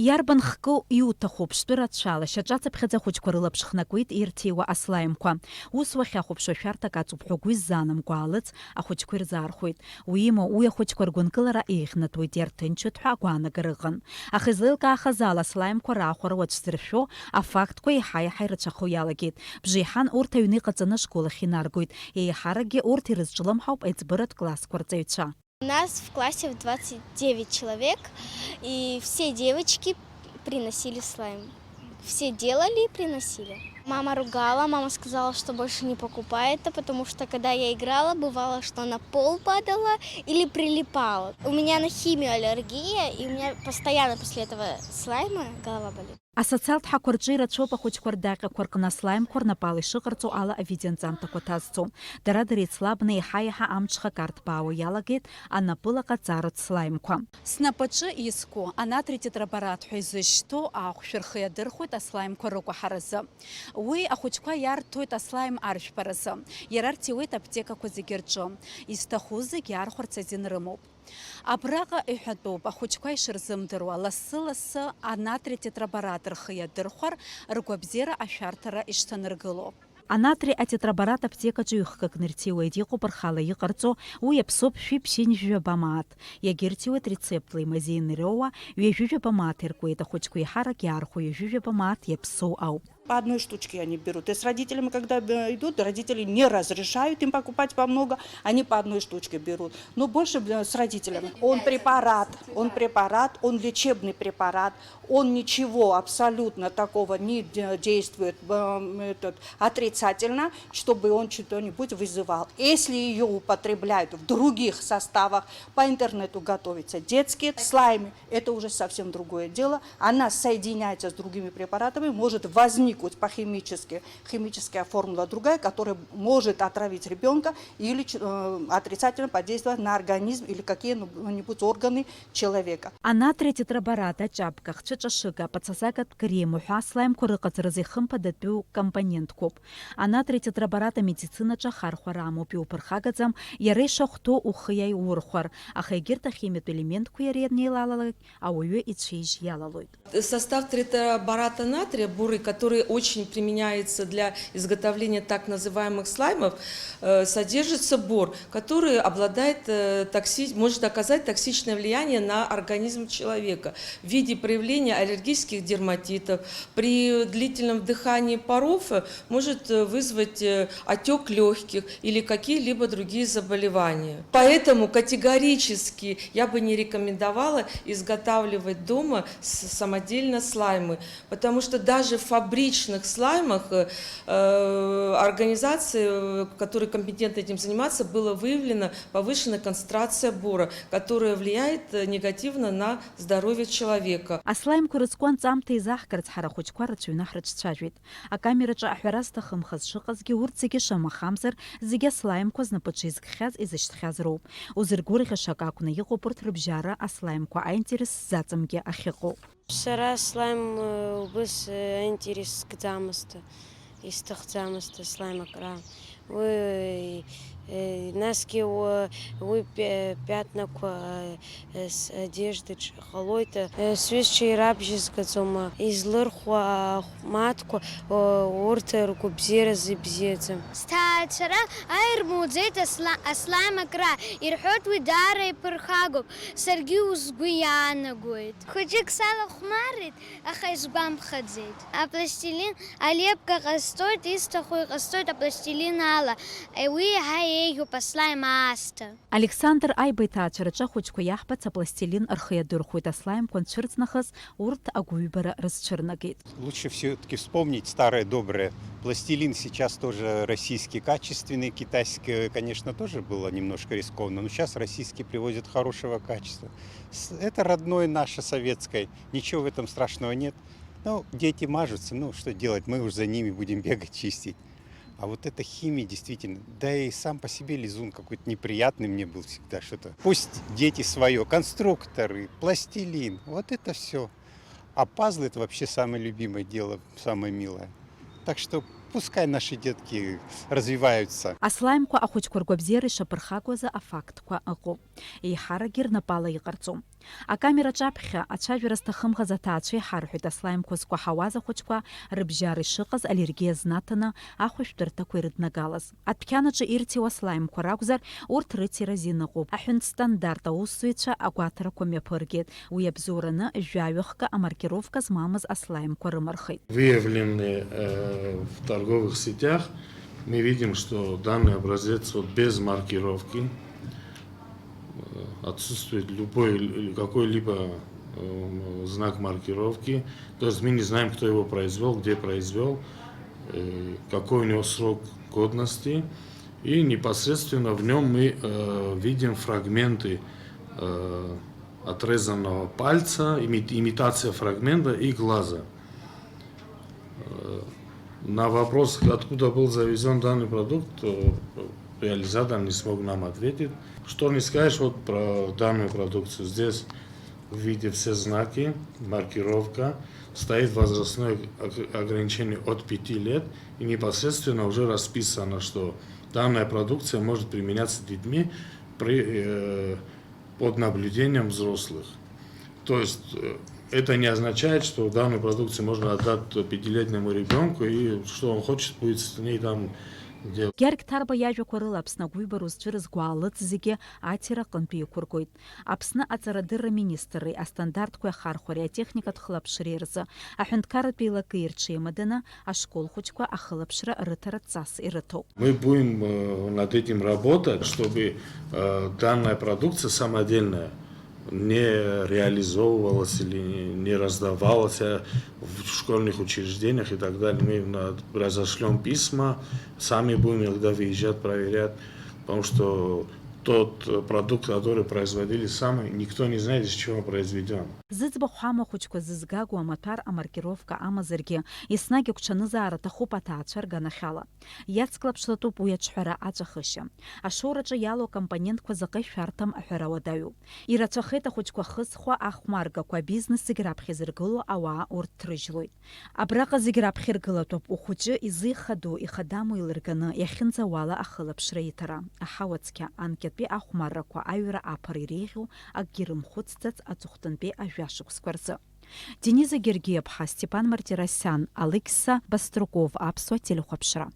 Иарбан хкы иуҭахуп ԥштәы шьаҿаца ԥхьаӡа хәыҷқәа рылаԥш хнакуеит ирҭиуа аслаимқәа. Ус уахьахәаԥшуа шәарҭак аҵоуп ҳәа угәы иззаанамгәаалыц ахәыҷқәа ирзаархәеит. Уи имоу уи ахәыҷқәа ргәынкылара еиӷьнатуеит, иарҭынчуеит ҳәа агәаанагара ыҟан. Аха излеилкаахаз ала аслаимқәа раахәара уаҿзыршәо афактқәа еиҳа-еиҳа ирацәахо иалагеит. Бжеиҳан урҭ аҩны иҟаҵаны ашколахь инаргоит. Еиҳаракгьы урҭ ирызҿлымҳауп аиҵбыратә классқәа рҵаҩцәа. У нас в классе 29 человек, и все девочки приносили слайм. Все делали и приносили. Мама ругала, мама сказала, что больше не покупает это, потому что когда я играла, бывало, что на пол падала или прилипала. У меня на химию аллергия, и у меня постоянно после этого слайма голова болит. Асоциалтҳақәа рҿы ирацәоуп ахәыҷқәа рдаҟьақәа рҟны аслаимқәа рнапала ишыҟарҵо ала авидеоанҵамҭақәа ҭазҵо. Дара иацлабны еиҳа-еиҳа амҽхак артбаауа иалагеит анапылаҟаҵаратә слаимқәа. Снапаҿы иску анатрий тетрабарат ҳәа изышьҭоу ахәшәы рхы иадырхәоит аслаимқәа рыкәаҳаразы. Уи ахәыҷқәа иарҭоит аслаим аржәпаразы. Иара рҭиуеит аԥҭекақәа зегьы рҿы. Изҭаху зегьы иаархәарц азин рымоуп. Абраҟа иҳәатәуп ахәыҷқәа ишырзымдыруа лассы-лассы анатрий тетрабарат рхы иадырхәар ргәабзиара ашәарҭара ишҭаныргыло. Анатрий атетрабарат аԥҭекаҿы ҩ-хкык нырҭиуеит, иҟоуп рхала иҟарҵо, уи иаԥсоуп шәи-ԥшьынжәҩаба мааҭ. Иагьырҭиуеит рецептла имазеины ироуа ҩажәижәаба мааҭ иркуеит, ахәыҷқәа еиҳарак иаархәо ҩажәижәаба мааҭ иаԥсоу ауп. По одной штучке они берут. И с родителями, когда идут, родители не разрешают им покупать по много, они по одной штучке берут. Но больше с родителями. Он препарат, он лечебный препарат, он ничего абсолютно такого не действует отрицательно, чтобы он что-нибудь вызывал. Если ее употребляют в других составах, по интернету готовятся детские слаймы, это уже совсем другое дело. Она соединяется с другими препаратами, может возникнуть по химическая формула другая, которая может отравить ребенка или отрицательно подействовать на организм или какие-нибудь органы человека. Анатрий тетрабарат аҷапках, ҽыҿашыга, пацасакатә крему ҳәа аслаимқәа рыҟаҵаразы ихымԥадатәу компонентқәоуп. Анатрий тетрабарат амедицинаҿы ахархәара амоуп, иуԥырхагаӡам, иара ишахәҭоу ухы иаиурхәар, аха егьырҭ ахимиатә елементқәа иара ианеилалалак ауаҩы ицәеижь иалалоит. Состав тетрабарата натрия, бурый, который очень применяется для изготовления так называемых слаймов, содержится бор, который может оказать токсичное влияние на организм человека в виде проявления аллергических дерматитов. При длительном вдыхании паров может вызвать отек легких или какие-либо другие заболевания. Поэтому категорически я бы не рекомендовала изготавливать дома самодельно слаймы, потому что даже в фабричных слаймах организации, которые компетентны этим заниматься, была выявлена повышенная концентрация бора, которая влияет негативно на здоровье человека. Аслаимқәа рыцку анҵамҭа изаҳкырц ҳара ахәыҷқәа рацәаҩны ҳрыҿцәажәеит. Акамераҿы аҳәара зҭахымхаз шыҟазгьы урҭ зегьы шамахамзар зегьы аслаимқәа знапаҿы изкхьаз изышьҭхьаз роуп. Узыргәырӷьаша ак акәны иҟоуп урҭ рыбжьара аслаимқәа аинтерес заҵамгьы ахьыҟоу. Сара слайм убыс интерес зкӡамызт, исҭахӡамызт слайм акра. Насгьы уи пиатнақәа одеждаҿ ҟалоит, сҩызцәа ирабжьызгаӡом, излырхуа ахәмаҭқәа урҭ ргәабзиаразы ибзиаӡам. Сҭаацәара аирмуӡеит аслайм акра, ирҳәоит уи даара иԥырхагоуп, саргьы сгәы иаанагоит. Хәыҷык салахәмарит, аха исгәамԥхаӡеит. Апластилин алепка ҟасҵоит, исҭаху иҟасҵоит апластилин ала. Уи еиҳа еиӷьуп аслайм аасҭа. Александр аиба иҭаацәараҿы ахәыҷқәа иаҳбац апластилин рхы иадырхәоит, аслаимқәа анцәырҵнахыс урҭ агәыҩбара рызцәырнагеит. Лучше все-таки вспомнить старое доброе. Пластилин сейчас тоже российский качественный, китайский, конечно, тоже было немножко рискованно, но сейчас российский привозят хорошего качества. Это родное наше советское, ничего в этом страшного нет. Ну, дети мажутся, ну что делать, мы уже за ними будем бегать, чистить. А вот эта химия действительно, да и сам по себе лизун какой-то неприятный мне был всегда что-то. Пусть дети свое, конструкторы, пластилин, вот это все. А пазлы это вообще самое любимое дело, самое милое. Так что пускай наши детки развиваются. Аслаимқәа ахәыҷқәа ргәабзиара ишаԥырхагоз афактқәа ыҟоуп. Еиҳаракгьы рнапала иҟарҵом. Акамера ҿаԥхьа ацәажәара зҭахымхаз аҭаацәа иҳарҳәеит аслаимқәа зкәаҳауаз ахәыҷқәа рыбжьара ишыҟаз аллергиа знаҭаны ахәышәтәырҭақәа ирыднагалаз. Адәқьанаҿы ирҭиуа аслаимқәа ракәзар, урҭ рыцираз иныҟәоуп. Аҳәынҭ стандарт аусзуҩцәа агәаҭарақәа мҩаԥыргеит. Уи абзоураны жәаҩыхка амаркировка змамыз аслаимқәа рымырхит. Выявлены в торговых сетях, мы видим, что данный образец без маркировки, отсутствует какой-либо знак маркировки, то есть мы не знаем, кто его произвел, где произвел, какой у него срок годности, и непосредственно в нем мы видим фрагменты отрезанного пальца, имитация фрагмента и глаза. На вопрос, откуда был завезен данный продукт, реализатор не смог нам ответить. Что не скажешь вот про данную продукцию? Здесь в виде все знаки, маркировка, стоит возрастное ограничение от 5 лет, и непосредственно уже расписано, что данная продукция может применяться детьми под наблюдением взрослых. То есть это не означает, что данную продукцию можно отдать 5-летнему ребенку, и что он хочет, будет с ней там делать. Гьаргьҭарба иажәақәа рыла Аԥсны агәибара зцәырызго аалыҵ зегьы аттира аҟынтәи иқәыргоит. Аԥсны аҵарадырра министрреи астандартқәа иахархәареи атехникатә хылаԥшреи рзы аҳәынҭқарратә еилакы ирҽеимаданы ашколхәыҷқәа ахылаԥшра рыҭара ҵас ирыҭоуп. Мы будем над этим работать, чтобы данная продукция самодельная не реализовывалась или не раздавалась в школьных учреждениях и так далее. Мы разошлем письма, сами будем иногда выезжать, проверять, потому что тот продукт, который производили сами, никто не знает, из чего произведен. Зыӡбахә ҳамахәыҷқәа зызгагоу амаҭәар амаркировка амазаргьы, еснагь агәҽанызаара аҭахуп аҭаацәа рганахьала. Иацклаԥшлатәуп уи аҿҳәара аҵәахышьа. Ашоураҿы иалоу акомпонентқәа заҟа ишәарҭам аҳәара уадаҩуп. Ирацәахеит ахәыҷқәа хызхуа ахәмаргақәа, абизнес зегь раԥхьа изыргыло ауаа урҭ дрыжьлоит. Абраҟа зегь раԥхьа иргылатәуп ухәыҷы изихадоу ихадаму илырганы иахьынӡауала ахылаԥшра иҭара. Аҳауа-цқьа анкьатәи ахәмаррақәа аҩра аԥара иреиӷьу акгьы рымхәыцӡац аҵыхәтәантәи ажәашықәсқәа рзы. Дениза Гергиев-ԥҳа, Степан Мартиросиан, Алексса Баструков, Аԥсуа телехәаԥшра.